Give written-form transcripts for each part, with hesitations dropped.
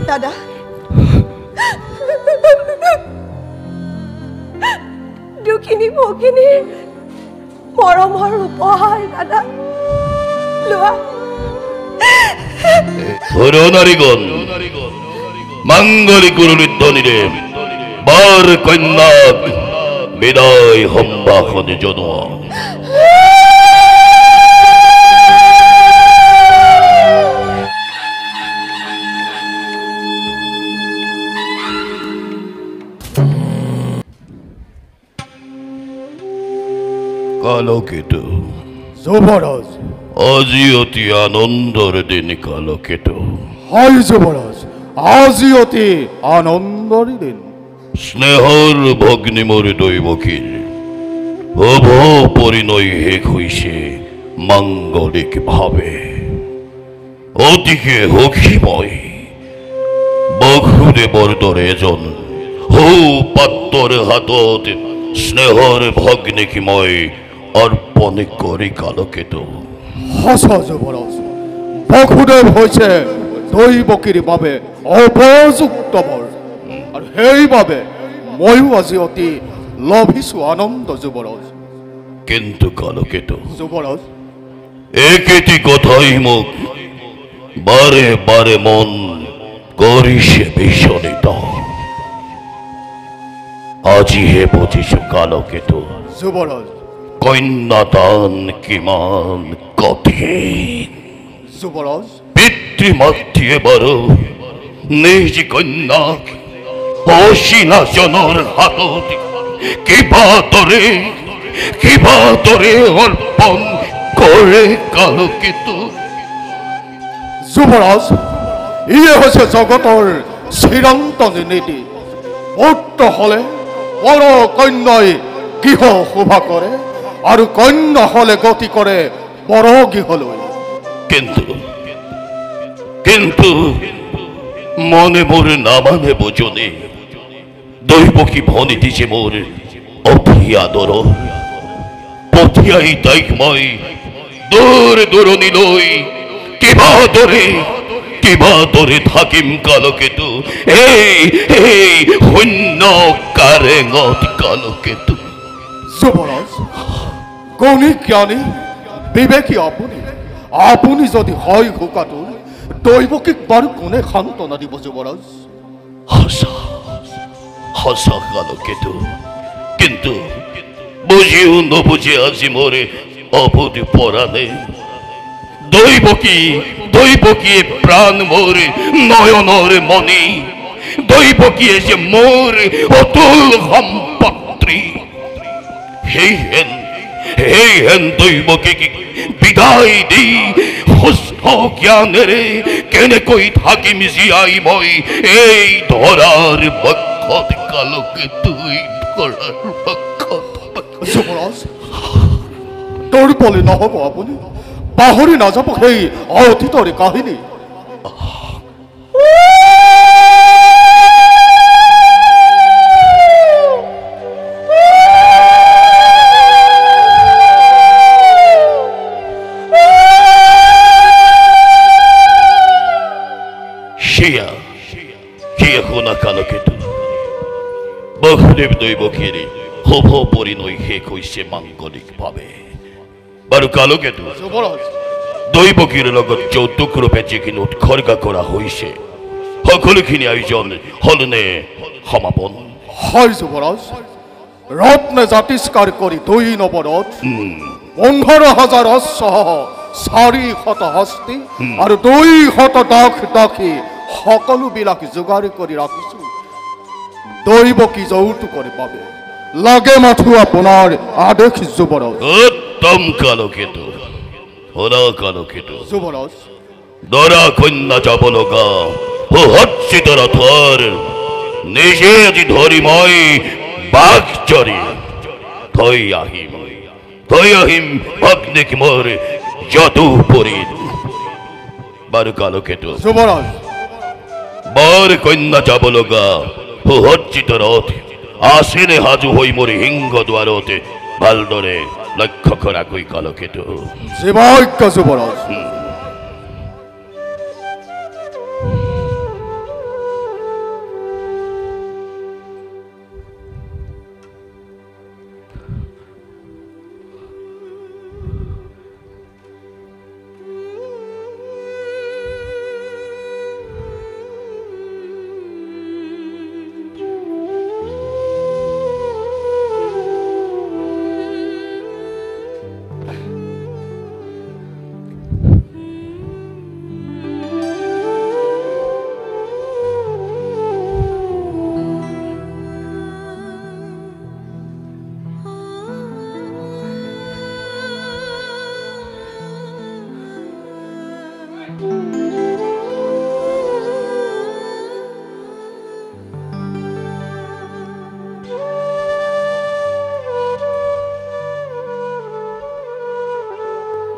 দাদা দুখিনি ভগিনীৰ মৰমৰ উপহাৰ দাদা লোৱা নাৰীগণ মাঙ্গলিক গুৰুধ্বনিৰে বাৰ কন্যাক বিদায় সম্ভাষণ জনোৱা কালকেতু যুবৰাজ আজি অতি আনন্দৰ দিন কালকেতু হয় যুবৰাজ আজি অতি আনন্দৰ দিন স্নেহৰ ভগ্নী মোৰ দৈৱকীৰ শুভ পৰিণয় শেষ হৈছে মাংগলিক ভাৱে অতিকে সুখীময় বসুদেৱৰ দৰে এজন সৌপাত্ৰৰ হাতত স্নেহৰ ভগ্নীক মই অৰ্পণ কৰি কালকেতু সঁচা যুবৰাজ বসুদেৱ হৈছে দৈৱকীৰ বাবে উপযুক্ত বৰ আৰু সেইবাবে ময়ো আজি অতি লভিছো আনন্দ যুবৰাজ কিন্তু কালকেতু যুবৰাজ একেটি কথাই মোক বাৰে বাৰে মন কৰিছে বিচলিত আজিহে বুজিছো কালকেতু যুবৰাজ কন্যাদান কিমান কঠিন যুবৰাজ পিতৃমাতৃয়ে বাৰু নিজ কন্যাক অচিনাজনৰ হাতত কিবা দৰে অৰ্পণ কৰে কালকেতু যুবৰাজ ইয়ে হৈছে জগতৰ চিৰন্তন নীতি পুত্ৰ হলে বৰ কন্যাই গৃহ শোভা কৰে আৰু কন্যা হলে গতি কৰে বৰ গৃহলৈ কিন্তু মনে মোৰ নামানে বুজনি দৈৱকী ভনী দিছে মোৰ অতি আদৰ পঠিয়াই তাইক মই দূৰ দূৰণিলৈ কিবা দৰে থাকিম কালকেতু এই শূন্য কাৰেঙত কালকেতু যুবৰাজ গুণী জ্ঞানী বিবেকী আপুনি যদি হয় ঘোকাটোৰ দৈৱকীক বাৰু কোনে সান্তনা দিব যুবৰাজ সঁচা কালকেতু কিন্তু বুজিও নবুজে আজি মোৰে অবুধ পৰাণে দৈৱকীয়ে প্ৰাণ মোৰ নয়নৰ মণি দৈৱকীয়ে যে মোৰ অতুল সম্পত্তি সেইহেন দৈৱকীক বিদায় দি সুস্থ জ্ঞানেৰে কেনেকৈ থাকিম জীয়াই মই এই ধৰাৰ বক্ষত কালকেতু ধৰাৰ বক্ষত যুবৰাজ তোৰ পলি নহব আপুনি পাহৰি নাযাব সেই অতীতৰ কাহিনী শুনা কালকেতু বসুদেৱ দৈৱকীৰ শুভ পৰিণয় শেষ হৈছে মাংগলিক ভাৱে বাৰু কালকেতু দৈৱকীৰ লগত যৌতুক ৰূপে যিখিনি উৎসৰ্গা কৰা হৈছে সকলোখিনি আয়োজন হলনে সমাপন হয় যুবৰাজ ৰত্নে জাতিষ্কাৰ কৰি দুই নৱৰত 15,000 অশ্বসহ 400 হস্তি আৰু 200 দাসী সকলোবিলাক যোগাৰ কৰি ৰাখিছো দৈৱকী যৌতুকৰ বাবে লাগে মাথো আপোনাৰ আদেশ যুবৰাজ উত্তম কালকেতু শুনা কালকেতু যুবৰাজ দৰা কন্যা যাব লগা সুসজ্জিত ৰথৰ নিজে আজি ধৰি মই বাঘ চৰি থৈ আহিম অগ্নিক মোৰ যদু পৰি বাৰু কালকেতু যুৱৰাজ বৰ কন্যা যাব লগা সুসজ্জিত ৰথ আছেনে সাজু হৈ মোৰ সিংহ দুৱাৰতে ভালদৰে লক্ষ্য কৰাকৈ কালকেতু জীৱাজ্ঞ যুৱৰাজ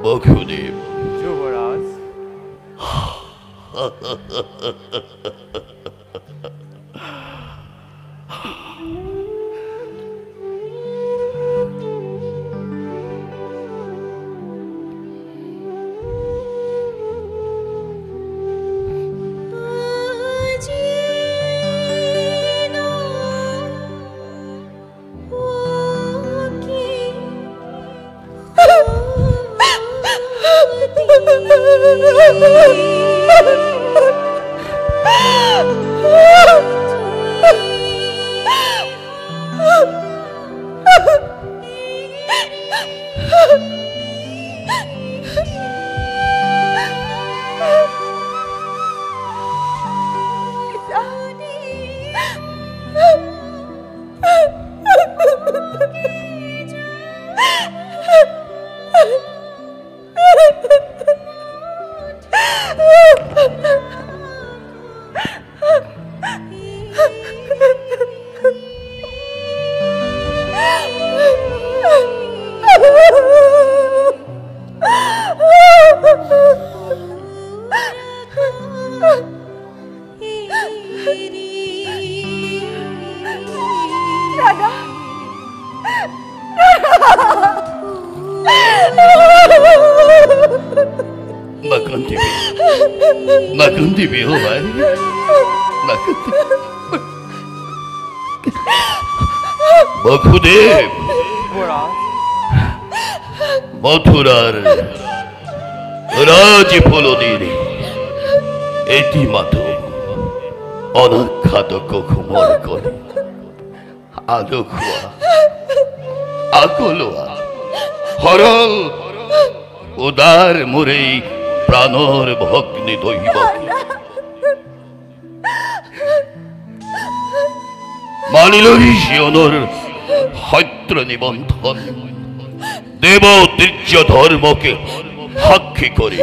বসুদেৱ যুৱৰাজ নাকান্দিবি ও ভাই বসুদেৱ যুৱৰাজ মথুরার রাজফলনির এটি মাত্র অনাখ্যাত কুমর করে আলো খোয়া আকলোয়া হরল উদার মোরে প্রাণর ভগ্নি দৈব মানিলই শিয়নর হত্র নিবন্ধন দেব তীর্য ধর্মকে সাক্ষী করে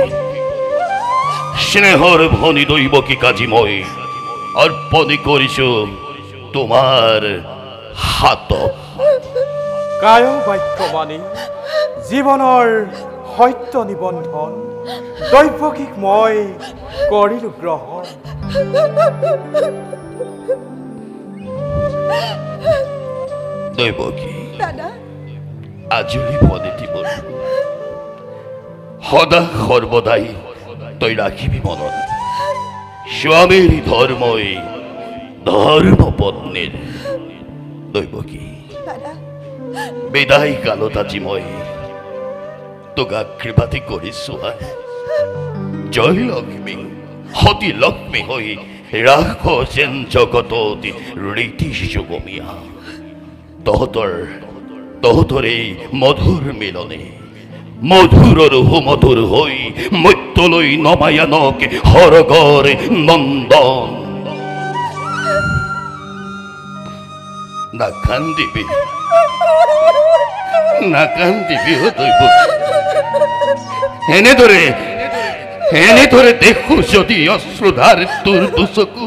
স্নেহর ভনি দৈবকে কাজিময় অর্পণি করিছ তোমার হাত কায় বাক্য মানি জীৱনৰ সত্য নিবন্ধন দৈৱকীক মই কৰিলো গ্ৰহণ দৈবকী দাদা আজলি পদেটি বল সদা সর্বদাই তই রাখিবি মনত স্বামীর ধর্মই ধর্ম পত্নীর দৈবকী দাদা বিদায় কালত আজি মই তোকা কৃপাতি কৰিছো জয় লক্ষ্মী সতী লক্ষ্মী হৈ ৰাখ যেন জগততি ৰীতি যোগমীয়া তহঁতৰ এই মধুৰ মিলনে মধুৰ সুমধুৰ হৈ মত্যলৈ নমায়ানক হৰগৰ নন্দন নাকান্দিবি এনেদৰে দেখো যদি অশ্ৰুধাৰ তোৰ দুচকু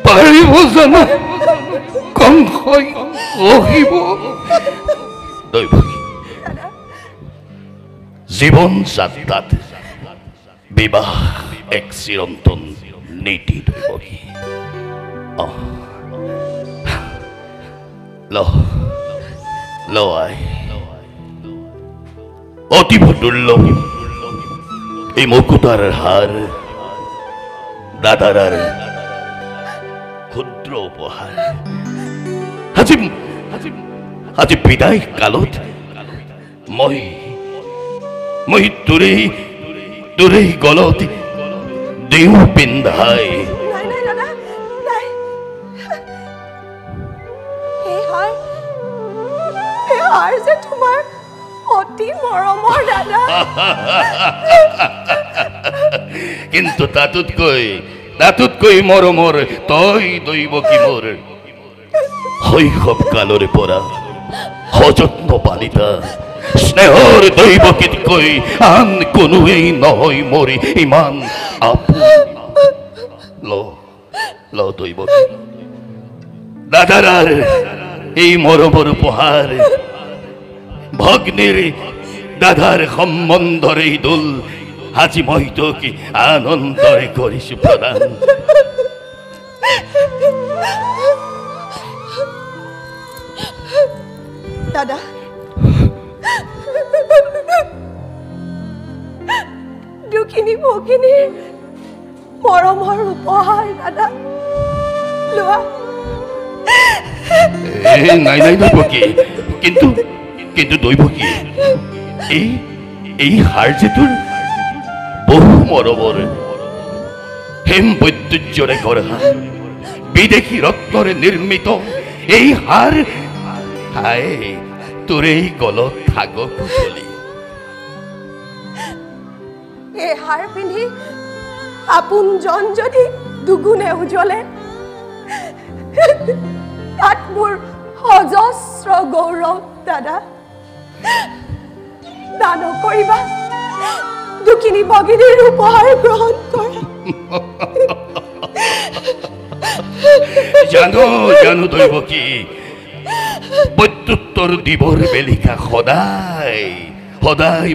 পাৰিব জানো কংসই কহিব দৈৱকী জীৱন যাত্ৰাত বিবাহ এক চিৰন্তন নীতি দৈৱকী লয় অতীব দুৰ্লভ এই মুকুতাৰ হাৰ দাদাৰ ক্ষুদ্ৰ উপহাৰ আজি বিদায় কালত মই তোৰে গলত দেউ পিন্ধাই নাই নাই দাদা নাই এই হাৰ যে তোমাৰ অতি মৰমৰ দাদা কিন্তু তাতোতকৈ মৰমৰ তই দৈৱকী মোৰ শৈশৱ কালৰে পৰা সযত্ন পালিতা স্নেহৰ দৈৱকীতকৈ আন কোনোৱেই নহয় মোৰ ইমান আপোন ল দৈৱকী দাদাৰ এই মৰমৰ উপহাৰ ভগ্নীৰ দাদাৰ সম্বন্ধৰে দোল আজি মই তোক আনন্দৰে কৰিছো প্ৰদান দাদা দুখিনি ভগিনীৰ মৰমৰ উপহাৰ দাদা লোৱা নাই দৈৱকী কিন্তু দৈৱকী এই হাৰ যে তোৰ বহু মৰমৰ হেম বৈদ্যুৰ্যৰে গঢ়া বিদেশী ৰত্নৰে নিৰ্মিত এই হাৰ তোৰ এই গলত থাকক বুলি এই হাৰ পিন্ধি আপোনজন যদি দুগুণে উজ্বলে তাত মোৰ অজস্ৰ গৌৰৱ দাদা দান কৰিবা দুখিনি ভগিনীৰ উপহাৰ গ্ৰহণ কৰা জানো দৈৱকী প্ৰত্যুত্তৰ দিবৰ বেলিকা সদায়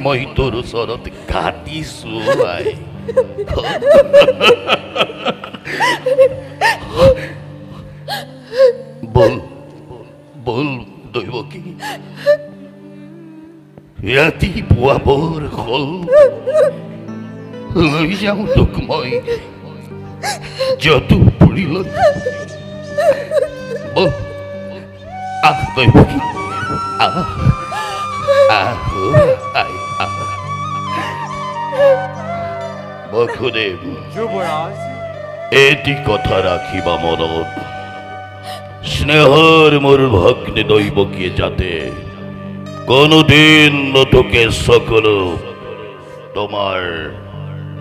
মই তোৰ ওচৰত ঘাটিছো বল দৈৱকী ৰাতিপুৱা বৰ হ'ল লৈ যাওঁ তোক মই যদুপুৰীলৈ আহ দৈৱকী বসুদেৱ যুৱৰাজ এটি কথা ৰাখিবা মনত স্নেহৰ মোৰ ভগ্নী দৈৱকীয়ে যাতে কোনোদিন নতুকে সকলো তোমাৰ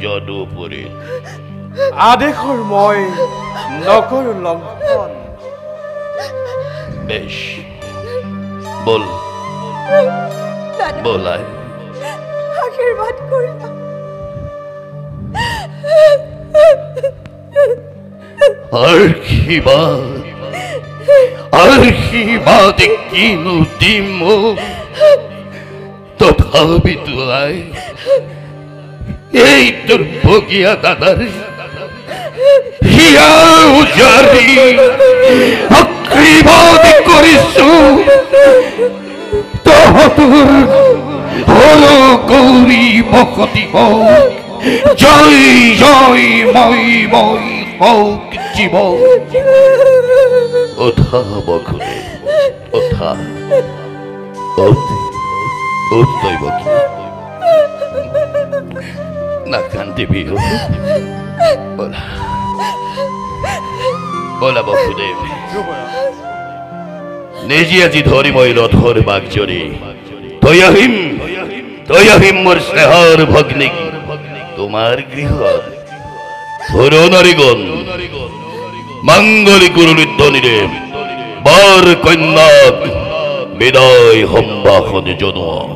যদুপুৰী আদেশৰ মই নকৰো লংঘন বেশ বল দাদা বলাই আশীৰ্বাদ কৰিবা আশীৰ্বাদ কিনো দিম তথাপিতো এই দুৰ্ভগীয়া দাদাৰ হিয়া উজাৰি আশীৰ্বাদ কৰিছো তহঁতৰ হৰ গৌৰী বসতি হওক জয় জয় মই হওক জীৱ উঠা বখুনে উঠা দৈৱকী নাকান্দিবি বলা বসুদেৱ নিজে আজি ধৰি মই ৰথৰ বাঘ জৰি থৈ আহিম মোৰ স্নেহৰ ভগ্নীক তোমাৰ গৃহত ধৰণাৰীগণ মাংগলিক গুৰুধ্বনিৰে বৰ কন্যাক বিদায় সম্ভাষণ জনোৱা